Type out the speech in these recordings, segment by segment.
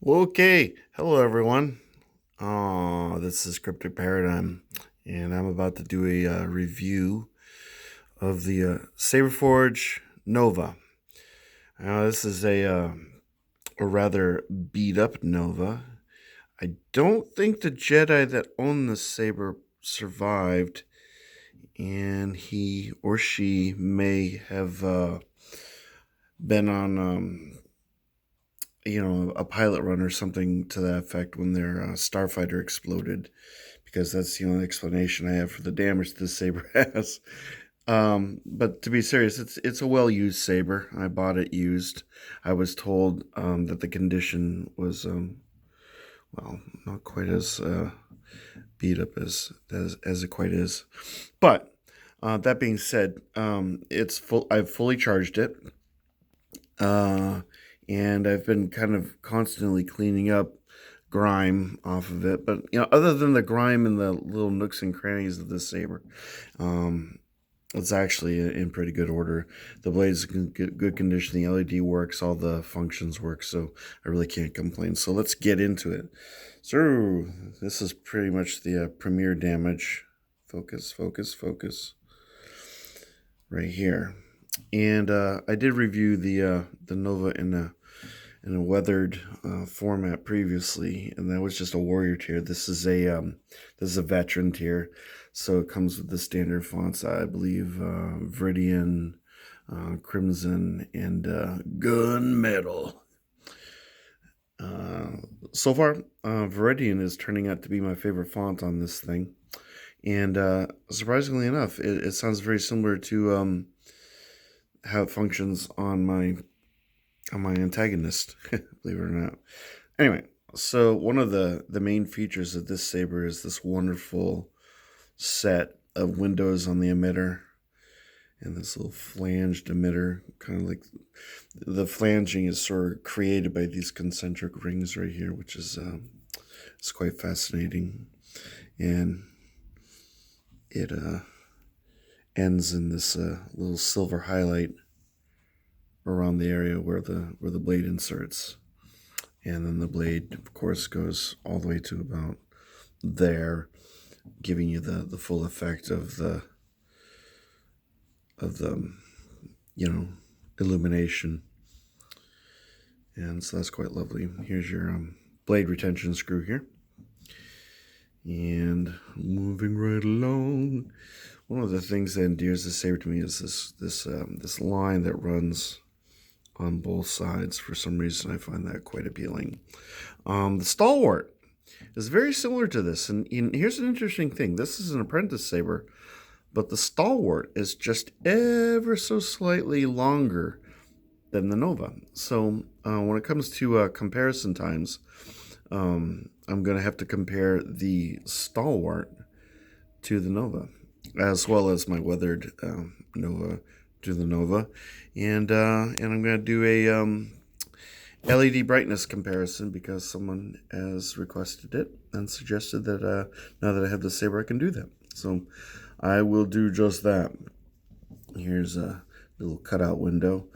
Okay, hello everyone. This is Cryptic Paradigm, and I'm about to do a review of the Saberforge Nova. This is a rather beat up Nova. I don't think the Jedi that owned the saber survived, and he or she may have been on a pilot run or something to that effect when their starfighter exploded, because that's the only explanation I have for the damage this saber has. But to be serious, it's a well used saber. I bought it used. I was told that the condition was well, not quite as beat up as it quite is. But that being said, it's full. I've fully charged it. Uh, and I've been kind of constantly cleaning up grime off of it. But other than the grime and the little nooks and crannies of this saber, um, it's actually in pretty good order. The blade's in good condition. The LED works. All the functions work. So I really can't complain. So let's get into it. So this is pretty much the premier damage. Focus, focus, focus. Right here. And I did review the Nova in a weathered format previously, and that was just a warrior tier. This is a veteran tier, so it comes with the standard fonts. I believe Viridian, Crimson, and Gunmetal. So far, Viridian is turning out to be my favorite font on this thing, and surprisingly enough, it sounds very similar to how it functions on my antagonist, believe it or not. Anyway, so one of the main features of this saber is this wonderful set of windows on the emitter, and this little flanged emitter, kind of like the flanging is sort of created by these concentric rings right here, which is it's quite fascinating, and it ends in this little silver highlight around the area where the blade inserts, and then the blade, of course, goes all the way to about there, giving you the full effect of the illumination, and so that's quite lovely. Here's your blade retention screw here, and moving right along. One of the things that endears the saber to me is this line that runs on both sides. For some reason, I find that quite appealing. The stalwart is very similar to this, and here's an interesting thing. This is an apprentice saber, but the stalwart is just ever so slightly longer than the Nova. So when it comes to comparison times, I'm going to have to compare the stalwart to the Nova, as well as my weathered Nova to the Nova, and I'm going to do a LED brightness comparison because someone has requested it and suggested that now that I have the saber, I can do that. So I will do just that. Here's a little cutout window.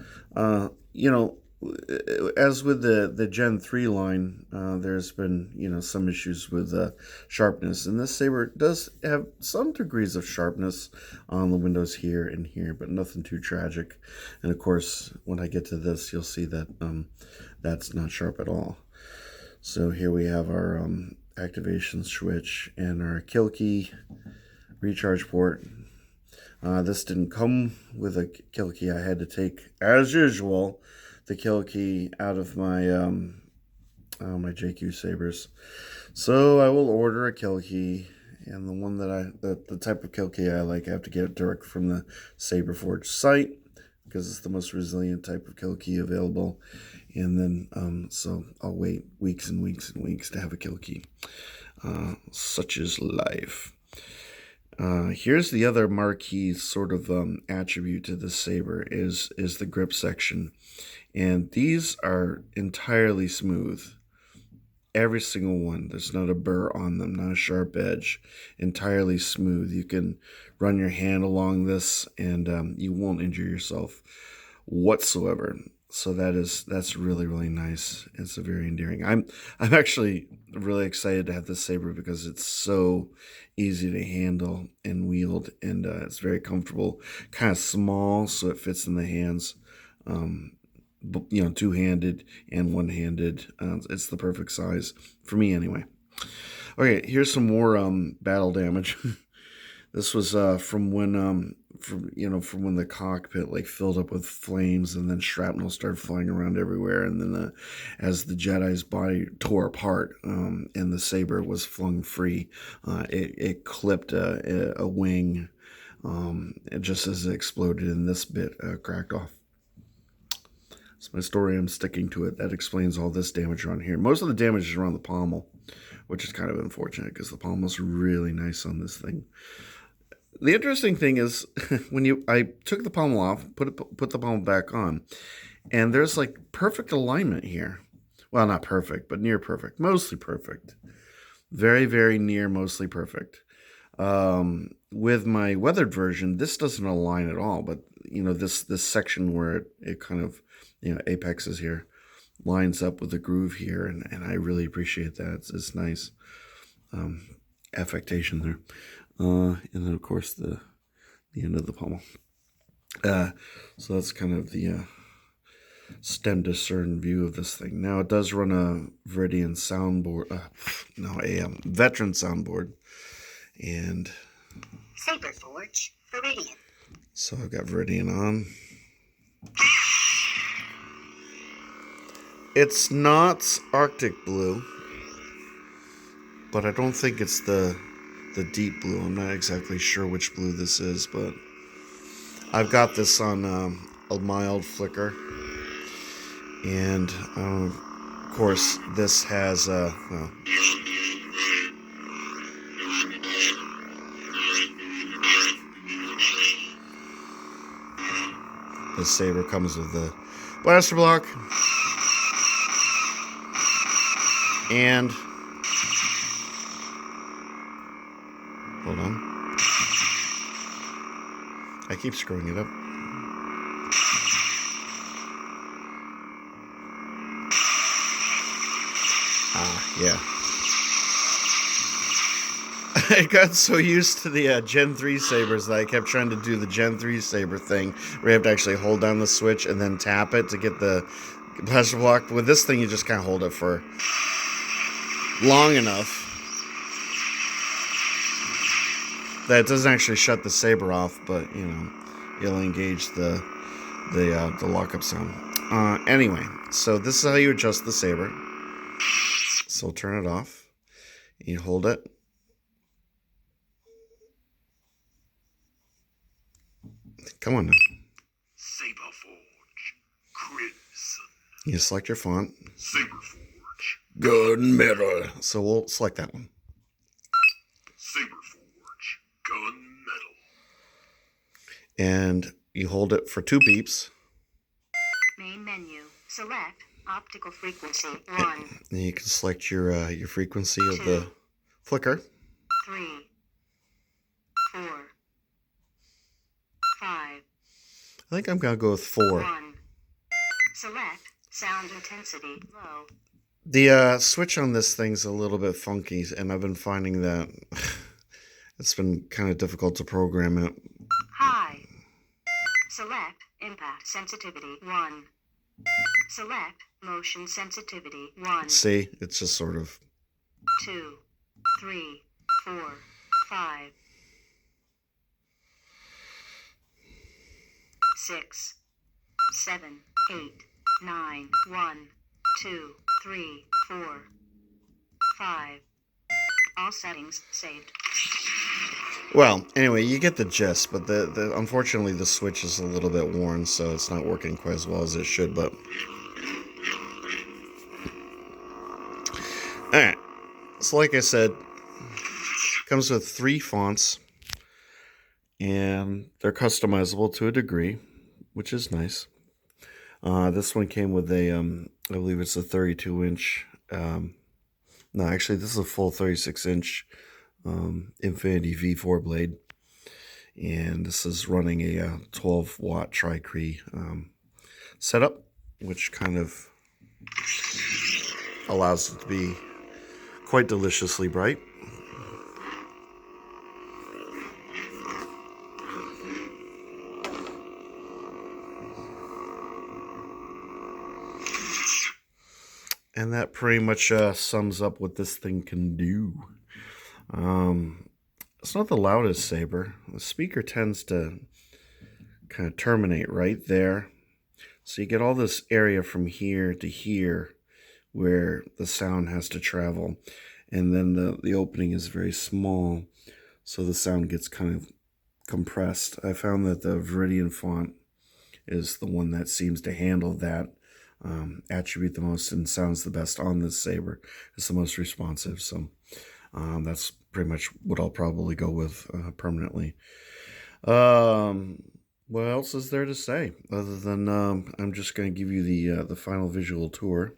As with the Gen 3 line, there's been some issues with sharpness, and this saber does have some degrees of sharpness on the windows here and here, but nothing too tragic. And of course, when I get to this, you'll see that that's not sharp at all. So here we have our activation switch and our kill key recharge port. This didn't come with a kill key. I had to take, as usual, the kill key out of my my JQ sabers. So I will order a kill key, and the one that the type of kill key I like, I have to get it direct from the Saberforge site because it's the most resilient type of kill key available. And then so I'll wait weeks and weeks and weeks to have a kill key. Such is life. Here's the other marquee sort of attribute to this saber is the grip section, and these are entirely smooth. Every single one. There's not a burr on them, not a sharp edge. Entirely smooth. You can run your hand along this, and you won't injure yourself whatsoever. So that's really really nice. It's a very endearing. I'm actually really excited to have this saber because it's so easy to handle and wield, and it's very comfortable. Kind of small, so it fits in the hands. Um, two-handed and one-handed. It's the perfect size for me, anyway. Okay, here's some more battle damage. This was from when the cockpit like filled up with flames, and then shrapnel started flying around everywhere, and then as the Jedi's body tore apart, and the saber was flung free, it clipped a wing, just as it exploded, and this bit cracked off. It's my story. I'm sticking to it. That explains all this damage around here. Most of the damage is around the pommel, which is kind of unfortunate because the pommel's really nice on this thing. The interesting thing is I took the pommel off, put the pommel back on, and there's like perfect alignment here. Well, not perfect, but near perfect, mostly perfect. Very, very near, mostly perfect. With my weathered version, this doesn't align at all, but this section where it kind of apexes here lines up with the groove here, and I really appreciate that. It's nice affectation there. And then of course the end of the pommel. So that's kind of the stem to stern view of this thing. Now it does run a Viridian soundboard, a veteran soundboard, and Saberforge Viridian. So I've got Viridian on. It's not Arctic blue, but I don't think it's the deep blue. I'm not exactly sure which blue this is, but I've got this on a mild flicker, and of course this has the saber comes with the blaster block, and hold on, I keep screwing it up. Yeah. I got so used to the Gen 3 sabers that I kept trying to do the Gen 3 saber thing, where you have to actually hold down the switch and then tap it to get the blaster block. With this thing, you just kind of hold it for long enough that it doesn't actually shut the saber off, but it'll engage the lockup sound. Anyway, so this is how you adjust the saber. So turn it off. You hold it. Come on now. Saberforge Crimson. You select your font. Saberforge Gunmetal. So we'll select that one. Saberforge Gunmetal. And you hold it for 2 beeps. Main menu. Select optical frequency 1. And you can select your frequency of the flicker. 3, 4, 5. I think I'm gonna go with 4. 1. Select sound intensity low. The switch on this thing's a little bit funky, and I've been finding that it's been kind of difficult to program it. High. Select impact sensitivity 1. Select motion sensitivity 1. See, it's just sort of 2, 3, 4, 5, 6, 7, 8, 9, 1, 2, 3, 4, 5. All settings saved. well. Anyway, you get the gist, but the unfortunately the switch is a little bit worn, so it's not working quite as well as it should. But all right. So like I said, comes with 3 fonts, and they're customizable to a degree, which is nice. This one came with a, I believe it's a 32-inch. No, actually, this is a full 36-inch Infinity V4 blade, and this is running a 12-watt Tri-Cree setup. which kind of allows it to be quite deliciously bright. And that pretty much sums up what this thing can do. It's not the loudest saber. The speaker tends to kind of terminate right there. So you get all this area from here to here where the sound has to travel. And then the opening is very small, so the sound gets kind of compressed. I found that the Viridian font is the one that seems to handle that attribute the most and sounds the best on this saber. It's the most responsive, so that's pretty much what I'll probably go with permanently. What else is there to say other than I'm just going to give you the final visual tour.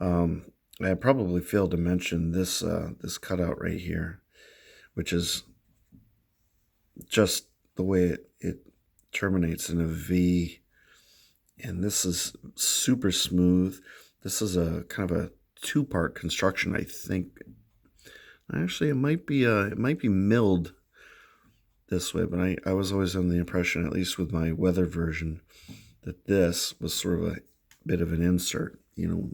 I probably failed to mention this this cutout right here, which is just the way it terminates in a V. And this is super smooth. This is a kind of a two-part construction, I think. Actually, it might be milled this way, but I was always under the impression, at least with my weather version, that this was sort of a bit of an insert. You know,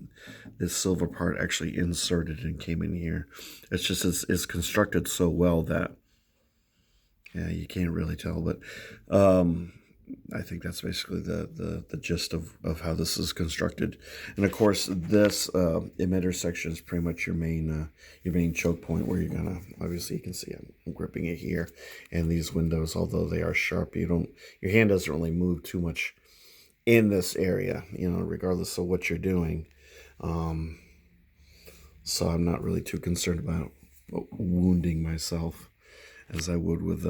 this silver part actually inserted and came in here. It's just it's constructed so well that you can't really tell, but I think that's basically the gist of how this is constructed. And of course, this emitter section is pretty much your main choke point, where you're gonna, obviously you can see I'm gripping it here, and these windows, although they are sharp, your hand doesn't really move too much in this area, you know, regardless of what you're doing. So I'm not really too concerned about wounding myself as I would with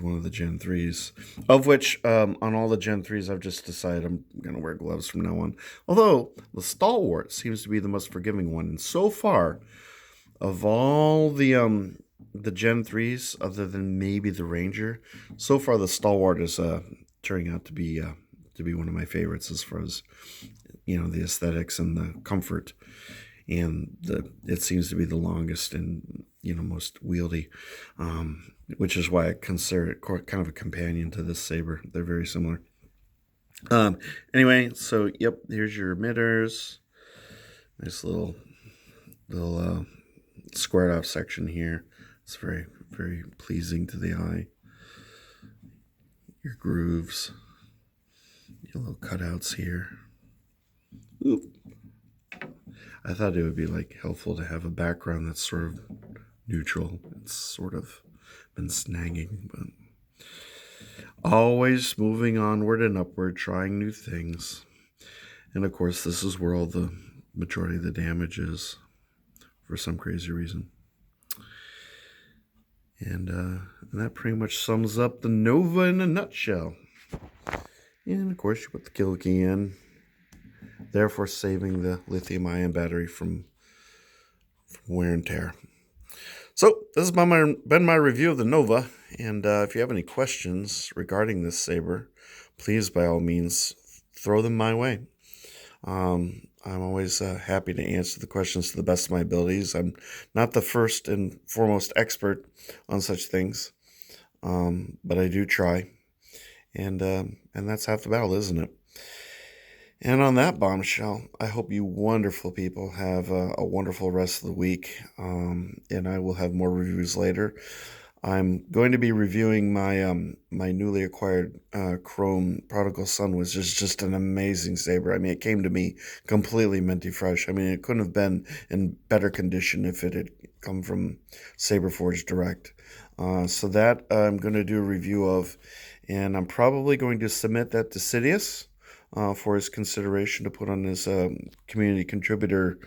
one of the Gen 3s, of which on all the Gen 3s I've just decided I'm going to wear gloves from now on. Although the Stalwart seems to be the most forgiving one, and so far of all the Gen 3s, other than maybe the Ranger, so far the Stalwart is turning out to be one of my favorites as far as, you know, the aesthetics and the comfort, and it seems to be the longest and, you know, most wieldy, which is why I consider it kind of a companion to this saber. They're very similar. Anyway, so yep, here's your emitters. Nice little squared off section here. It's very, very pleasing to the eye. Your grooves, your little cutouts here. Oop. I thought it would be like helpful to have a background that's sort of neutral. It's sort of been snagging, but always moving onward and upward, trying new things. And of course, this is where all the majority of the damage is, for some crazy reason. And that pretty much sums up the Nova in a nutshell. And of course, you put the kill key in, therefore saving the lithium-ion battery from wear and tear. So this has been my review of the Nova, and if you have any questions regarding this saber, please by all means throw them my way. I'm always happy to answer the questions to the best of my abilities. I'm not the first and foremost expert on such things, but I do try, and that's half the battle, isn't it? And on that bombshell, I hope you wonderful people have a wonderful rest of the week, and I will have more reviews later. I'm going to be reviewing my newly acquired Chrome Prodigal Son, which is just an amazing saber. I mean, it came to me completely minty fresh. I mean, it couldn't have been in better condition if it had come from Saberforge Direct. So that I'm going to do a review of, and I'm probably going to submit that to Sidious for his consideration to put on his community contributor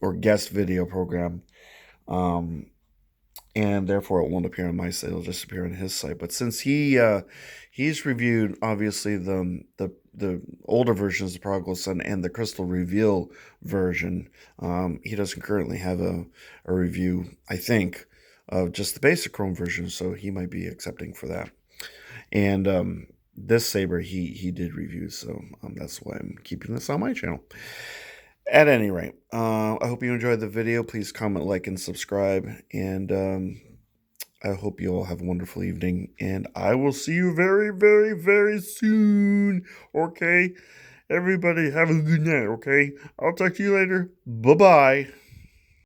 or guest video program. And therefore it won't appear on my site, it'll just appear on his site. But since he's reviewed obviously the older versions of Prodigal Son and the Crystal Reveal version, he doesn't currently have a review, I think, of just the basic Chrome version, so he might be accepting for that. And this saber he did review, so that's why I'm keeping this on my channel. At any rate, I hope you enjoyed the video. Please comment, like, and subscribe, and I hope you all have a wonderful evening, and I will see you very, very, very soon. Okay, everybody have a good night. Okay, I'll talk to you later. Bye bye.